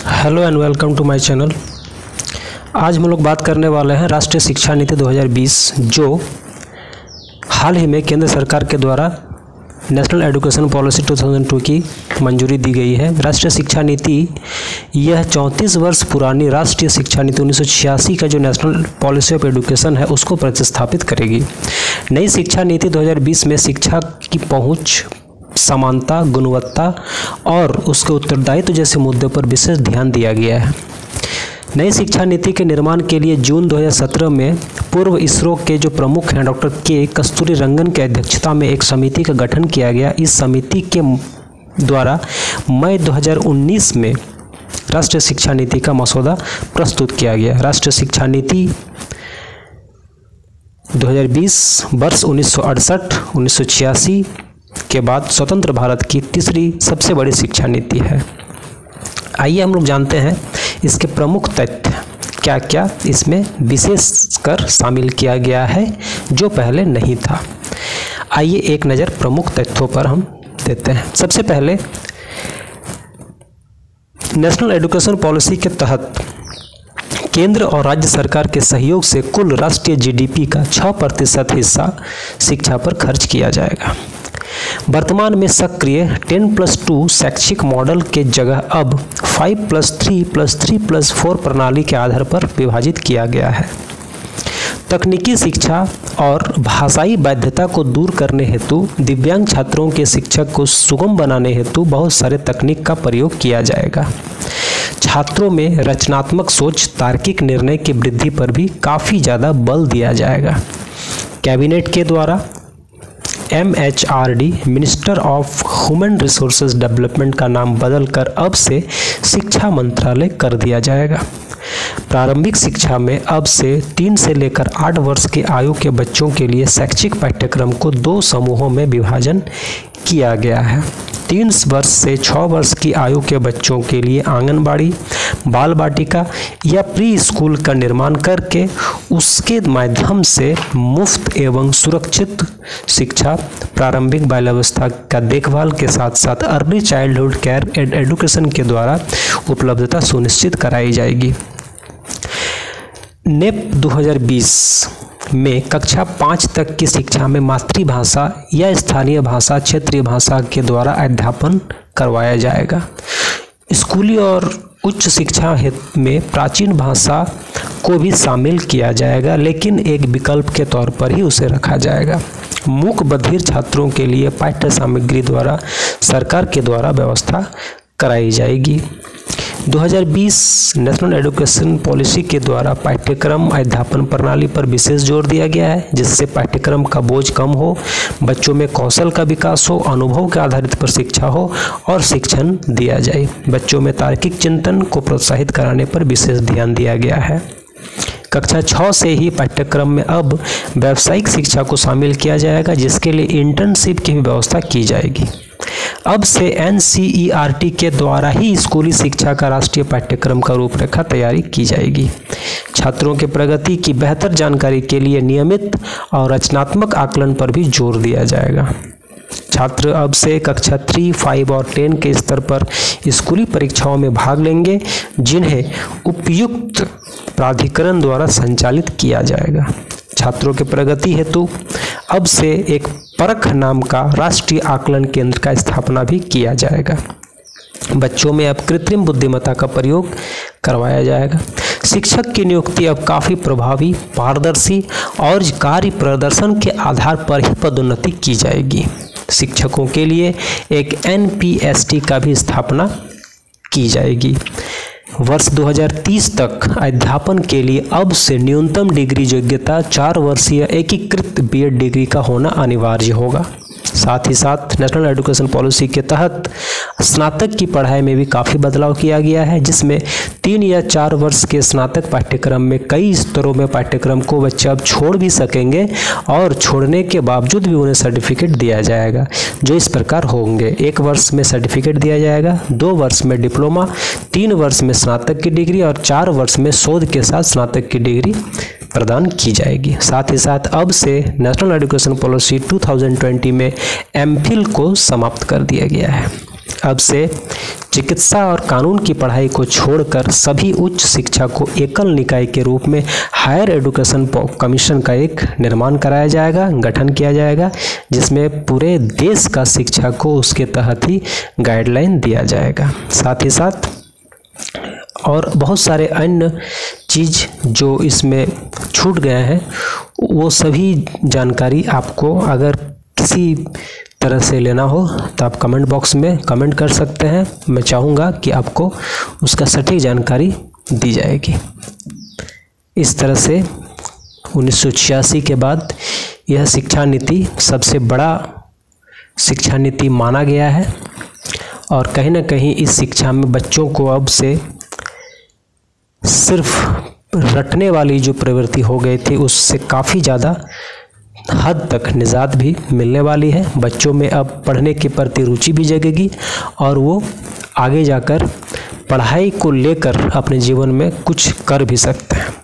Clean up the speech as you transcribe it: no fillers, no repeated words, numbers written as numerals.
Hello and welcome to my channel. आज हम लोग बात करने वाले हैं राष्ट्रीय शिक्षा नीति 2020 जो हाल ही में केंद्र सरकार के द्वारा नेशनल एजुकेशन पॉलिसी 2002 की मंजूरी दी गई है। राष्ट्रीय शिक्षा नीति यह 34 वर्ष पुरानी राष्ट्रीय शिक्षा नीति 1986 का जो नेशनल पॉलिसी ऑफ एजुकेशन है उसको प्रतिस्थापित करेगी। नई शिक्षा नीति 2020 में शिक्षा की पहुंच, समानता, गुणवत्ता और उसके उत्तरदायित्व जैसे मुद्दों पर विशेष ध्यान दिया गया है। नई शिक्षा नीति के निर्माण के लिए जून 2017 में पूर्व इसरो के जो प्रमुख हैं डॉक्टर के कस्तूरीरंगन की अध्यक्षता में एक समिति का गठन किया गया। इस समिति के द्वारा मई 2019 में राष्ट्रीय शिक्षा नीति का मसौदा प्रस्तुत किया गया। राष्ट्रीय शिक्षा नीति 2020 वर्ष 1968-1986 के बाद स्वतंत्र भारत की तीसरी सबसे बड़ी शिक्षा नीति है। आइए हम लोग जानते हैं इसके प्रमुख तथ्य क्या क्या इसमें विशेषकर शामिल किया गया है जो पहले नहीं था। आइए एक नज़र प्रमुख तथ्यों पर हम देते हैं। सबसे पहले नेशनल एजुकेशन पॉलिसी के तहत केंद्र और राज्य सरकार के सहयोग से कुल राष्ट्रीय जीडीपी का 6% हिस्सा शिक्षा पर खर्च किया जाएगा। वर्तमान में सक्रिय 10+2 शैक्षिक मॉडल के जगह अब 5+3+3+4 प्रणाली के आधार पर विभाजित किया गया है। तकनीकी शिक्षा और भाषाई बाध्यता को दूर करने हेतु दिव्यांग छात्रों के शिक्षा को सुगम बनाने हेतु बहुत सारे तकनीक का प्रयोग किया जाएगा। छात्रों में रचनात्मक सोच, तार्किक निर्णय की वृद्धि पर भी काफ़ी ज़्यादा बल दिया जाएगा। कैबिनेट के द्वारा MHRD minister of human resources development का नाम बदलकर अब से शिक्षा मंत्रालय कर दिया जाएगा। प्रारंभिक शिक्षा में अब से 3 से लेकर 8 वर्ष की आयु के बच्चों के लिए शैक्षिक पाठ्यक्रम को 2 समूहों में विभाजन किया गया है। 3 वर्ष से 6 वर्ष की आयु के बच्चों के लिए आंगनबाड़ी, बाल बाटिका या प्री स्कूल का निर्माण करके उसके माध्यम से मुफ्त एवं सुरक्षित शिक्षा, प्रारंभिक बाल्यावस्था का देखभाल के साथ साथ early childhood care and education के द्वारा उपलब्धता सुनिश्चित कराई जाएगी। नेप 2020 में कक्षा 5 तक की शिक्षा में मातृभाषा या स्थानीय भाषा, क्षेत्रीय भाषा के द्वारा अध्यापन करवाया जाएगा। स्कूली और उच्च शिक्षा में प्राचीन भाषा को भी शामिल किया जाएगा, लेकिन एक विकल्प के तौर पर ही उसे रखा जाएगा। मूक बधिर छात्रों के लिए पाठ्य सामग्री द्वारा सरकार के द्वारा व्यवस्था कराई जाएगी। 2020 नेशनल एजुकेशन पॉलिसी के द्वारा पाठ्यक्रम अध्यापन प्रणाली पर विशेष जोर दिया गया है, जिससे पाठ्यक्रम का बोझ कम हो, बच्चों में कौशल का विकास हो, अनुभव के आधारित पर शिक्षा हो और शिक्षण दिया जाए। बच्चों में तार्किक चिंतन को प्रोत्साहित कराने पर विशेष ध्यान दिया गया है। कक्षा 6 से ही पाठ्यक्रम में अब व्यावसायिक शिक्षा को शामिल किया जाएगा, जिसके लिए इंटर्नशिप की भी व्यवस्था की जाएगी। अब से NCERT के द्वारा ही स्कूली शिक्षा का राष्ट्रीय पाठ्यक्रम का रूपरेखा तैयारी की जाएगी। छात्रों के प्रगति की बेहतर जानकारी के लिए नियमित और रचनात्मक आकलन पर भी जोर दिया जाएगा। छात्र अब से कक्षा 3, 5 और 10 के स्तर पर स्कूली परीक्षाओं में भाग लेंगे, जिन्हें उपयुक्त प्राधिकरण द्वारा संचालित किया जाएगा। छात्रों के प्रगति हेतु अब से एक परख नाम का राष्ट्रीय आकलन केंद्र का स्थापना भी किया जाएगा। बच्चों में अब कृत्रिम बुद्धिमत्ता का प्रयोग करवाया जाएगा। शिक्षक की नियुक्ति अब काफ़ी प्रभावी, पारदर्शी और कार्य प्रदर्शन के आधार पर ही पदोन्नति की जाएगी। शिक्षकों के लिए एक NPST का भी स्थापना की जाएगी। वर्ष 2030 तक अध्यापन के लिए अब से न्यूनतम डिग्री योग्यता 4 वर्षीय एकीकृत B.Ed डिग्री का होना अनिवार्य होगा। साथ ही साथ नेशनल एजुकेशन पॉलिसी के तहत स्नातक की पढ़ाई में भी काफ़ी बदलाव किया गया है, जिसमें 3 या 4 वर्ष के स्नातक पाठ्यक्रम में कई स्तरों में पाठ्यक्रम को बच्चे अब छोड़ भी सकेंगे और छोड़ने के बावजूद भी उन्हें सर्टिफिकेट दिया जाएगा, जो इस प्रकार होंगे। 1 वर्ष में सर्टिफिकेट दिया जाएगा, 2 वर्ष में डिप्लोमा, 3 वर्ष में स्नातक की डिग्री और 4 वर्ष में शोध के साथ स्नातक की डिग्री प्रदान की जाएगी। साथ ही साथ अब से नेशनल एजुकेशन पॉलिसी 2020 में MPhil को समाप्त कर दिया गया है। अब से चिकित्सा और कानून की पढ़ाई को छोड़कर सभी उच्च शिक्षा को एकल निकाय के रूप में हायर एजुकेशन कमीशन का एक निर्माण कराया जाएगा, गठन किया जाएगा, जिसमें पूरे देश का शिक्षा को उसके तहत ही गाइडलाइन दिया जाएगा। साथ ही साथ और बहुत सारे अन्य चीज़ जो इसमें छूट गए हैं, वो सभी जानकारी आपको अगर किसी तरह से लेना हो तो आप कमेंट बॉक्स में कमेंट कर सकते हैं। मैं चाहूँगा कि आपको उसका सटीक जानकारी दी जाएगी। इस तरह से 1986 के बाद यह शिक्षा नीति सबसे बड़ा शिक्षा नीति माना गया है और कहीं ना कहीं इस शिक्षा में बच्चों को अब से सिर्फ रटने वाली जो प्रवृत्ति हो गई थी उससे काफ़ी ज़्यादा हद तक निजात भी मिलने वाली है। बच्चों में अब पढ़ने के प्रति रुचि भी जगेगी और वो आगे जाकर पढ़ाई को लेकर अपने जीवन में कुछ कर भी सकते हैं।